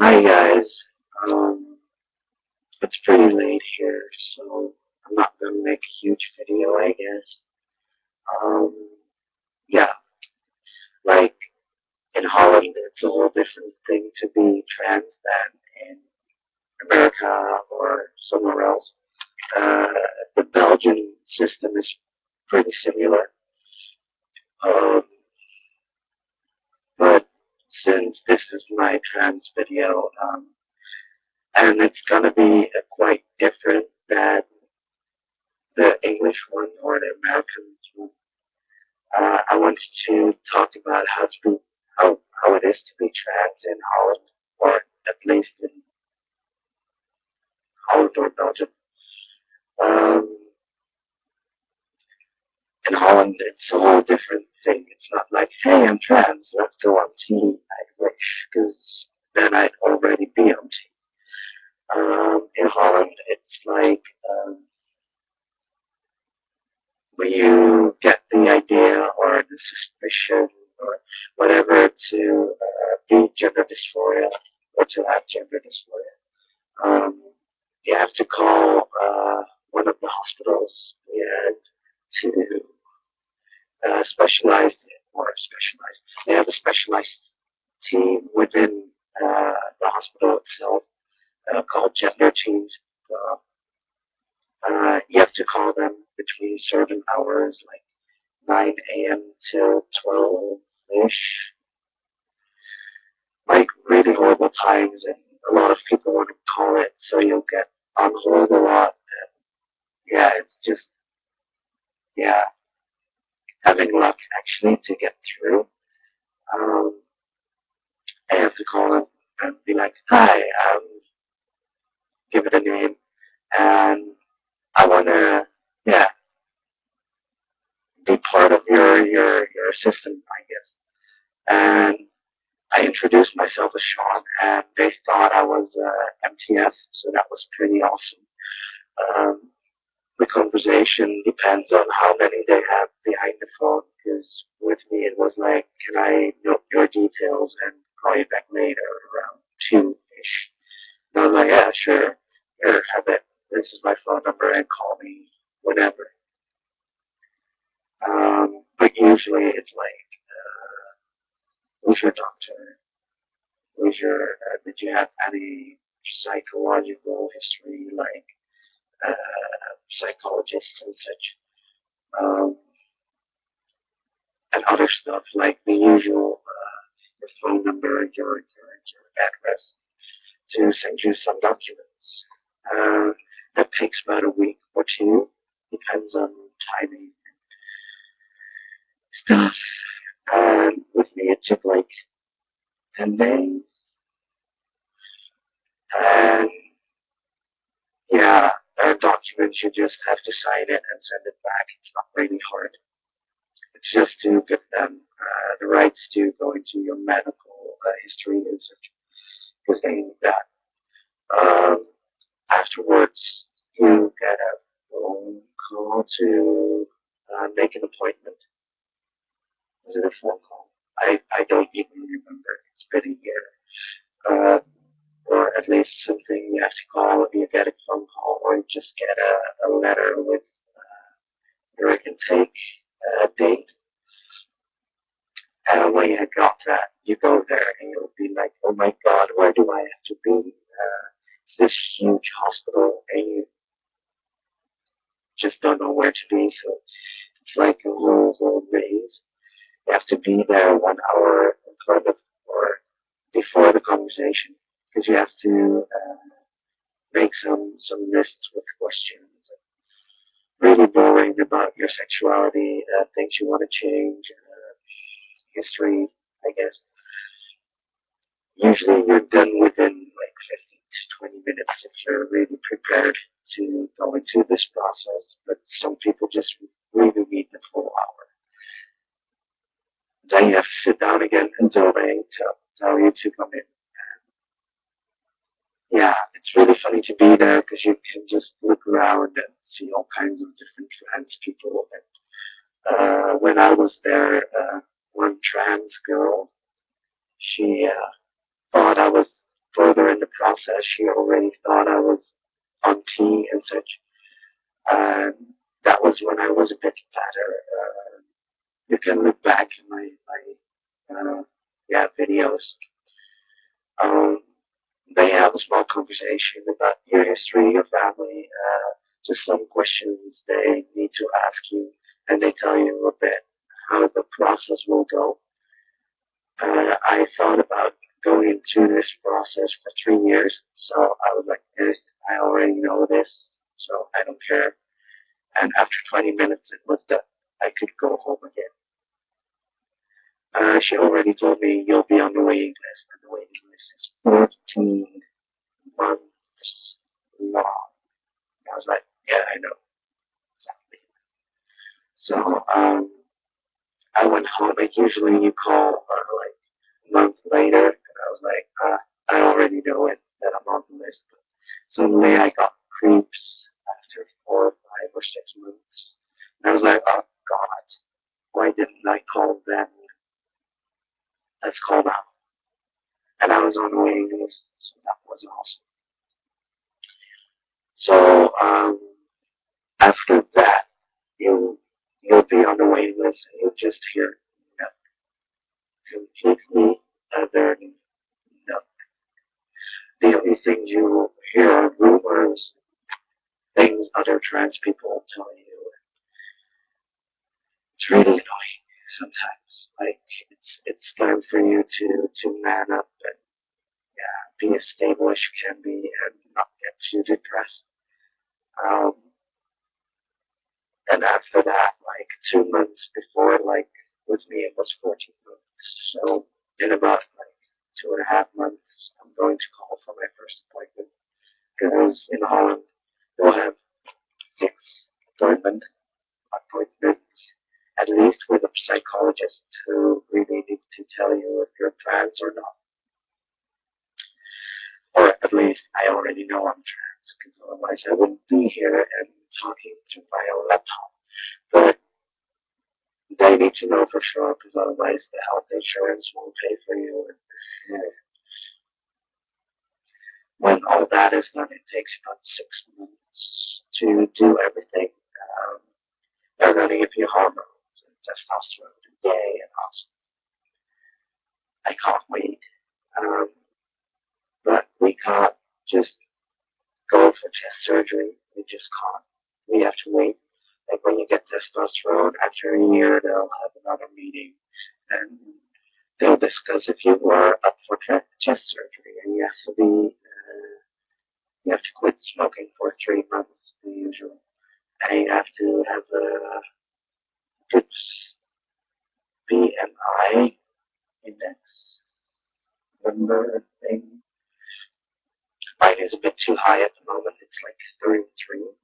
Hi guys, um, it's pretty late here, so I'm not gonna make a huge video, I guess. Um, yeah, like in Holland, it's a whole different thing to be trans than in America or somewhere else. Uh, the Belgian system is pretty similar, um, but since this is my trans video, and it's gonna be quite different than the English one or the American one. I wanted to talk about how it is to be trans in Holland, or at least in Holland or Belgium. Um, in Holland, it's a whole different thing. It's not like, hey, I'm trans, let's go on TV. I wish, because then I'd already be on TV. In Holland, it's like when you get the idea or the suspicion or whatever to be gender dysphoria or to have gender dysphoria. Um, you have to call one of the hospitals and to specialized or specialized. They have a specialized team within the hospital itself called gender teams. So, you have to call them between certain hours, like 9 a.m. till 12-ish, like really horrible times, and a lot of people want to call it, so you'll get on hold a lot. Yeah, it's just, yeah, having luck actually to get through. Um, I have to call them and be like, hi, give it a name, and I want to, yeah, be part of your system, I guess. And I introduced myself as Sean, and they thought I was MTF, so that was pretty awesome. Um, the conversation depends on how many they have behind the phone, because with me it was like, can I note your details and call you back later around 2-ish? And I was like, yeah, sure. Here, have it. This is my phone number and call me whenever. But usually it's like, who's your doctor? Did you have any psychological history, like psychologists and such, um, and other stuff like the usual, your phone number, your address, to send you some documents. Uh, that takes about a week or two, depends on timing and stuff. With me, it took like 10 days. And yeah, documents, you just have to sign it and send it back. It's not really hard. It's just to give them the rights to go into your medical history and such, because they need that. Um, Afterwards, you get a phone call to make an appointment. Is it a phone call? I don't even remember. It's been a year. Uh, or at least something you have to call. You get a phone call, or you just get a letter with your intake date. And when you got that, you go there and you'll be like, oh my god, where do I have to be? It's this huge hospital and you just don't know where to be. So it's like a whole maze. You have to be there 1 hour in front of or before the conversation, because you have to make some lists with questions. Really boring about your sexuality, things you want to change, history, I guess. Usually you're done within like 15 to 20 minutes if you're really prepared to go into this process, but some people just really need the full hour. Then you have to sit down again until they tell you to come in. Yeah, it's really funny to be there because you can just look around and see all kinds of different trans people. And when I was there, one trans girl, she thought I was further in the process, she already thought I was on tea and such. And that was when I was a bit fatter. You can look back in my videos. Um, they have a small conversation about your history, your family, just some questions they need to ask you, and they tell you a bit how the process will go. I thought about going into this process for 3 years, so I was like, I already know this, so I don't care. And after 20 minutes, it was done. I could go home again. She already told me you'll be on the waiting list, and the waiting list is 14 months long. I was like, yeah, I know exactly. So I went home, and usually you call like a month later, and I was like, I already know it that I'm on the list. But suddenly I got creeps after 4 or 5 or 6 months, and I was like, oh God, why didn't I call them? Let's call now. And I was on the waiting list, so that was awesome. So after that, you'll be on the waiting list, and you'll just hear no, completely other no. The only things you will hear are rumors, things other trans people tell you. It's really annoying sometimes. Like it's time for you to man up and yeah, be as stable as you can be and not get too depressed. Um, and after that, like 2 months before, like with me it was 14 months. So in about like 2.5 months, I'm going to call for my first appointment because in Holland you'll have 6 appointments at least with a psychologist who really need to tell you if you're trans or not. Or at least I already know I'm trans, because otherwise I wouldn't be here and talking to my own laptop. But they need to know for sure, because otherwise the health insurance won't pay for you. And when all that is done, it takes about 6 months to do everything. They're going to give you hormones and testosterone and yay and awesome. I can't wait. Um, but we can't just go for chest surgery. We just can't. We have to wait. Like when you get testosterone, after a year, they'll have another meeting and they'll discuss if you are up for chest surgery, and you have to be, you have to quit smoking for 3 months, the usual, and you have to have a good BMI index number thing. Mine is a bit too high at the moment. It's like 33.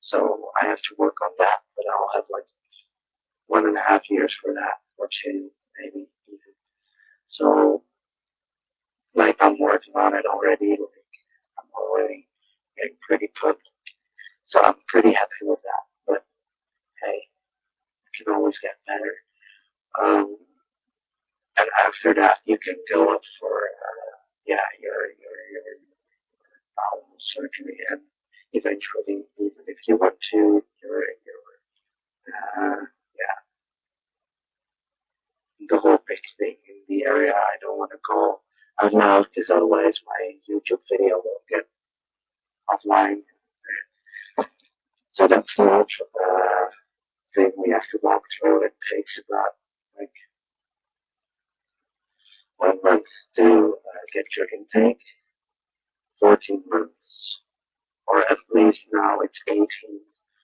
So I have to work on that, but I'll have like 1.5 years for that, or 2, maybe even. So, like, I'm working on it already. Like, I'm already getting pretty pumped. So I'm pretty happy with that. But hey, it can always get better. And after that, you can go up for your bowel surgery, and eventually, even if you want to, yeah, the whole big thing in the area. I don't want to go out loud because otherwise my YouTube video will get offline. So that's the large thing we have to walk through. It takes about like 1 month to get your intake, 14 months, or at least now it's 18,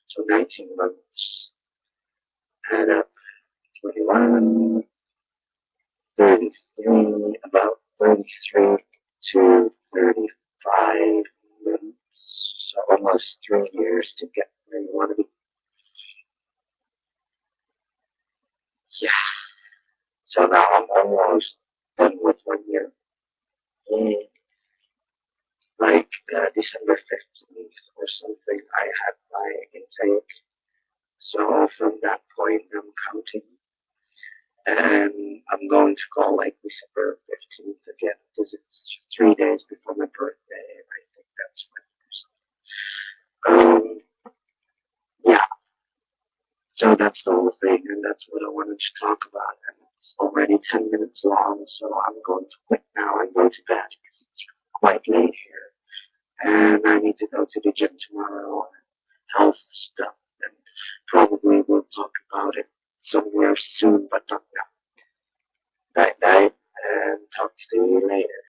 so 19 months. Add up 21, 33, about 33 to 35 months, so almost 3 years to get where you want to be. Yeah. So now I'm almost done with 1 year. Yeah. Like December 15th or something, I had my intake. So from that point, I'm counting. And I'm going to call like December 15th again, because it's 3 days before my birthday, and I think that's when. Yeah, so that's the whole thing, and that's what I wanted to talk about. And it's already 10 minutes long, so I'm going to quit now and go to bed because it's quite late here. And I need to go to the gym tomorrow and health stuff, and probably we'll talk about it somewhere soon, but not now. Night night, and talk to you later.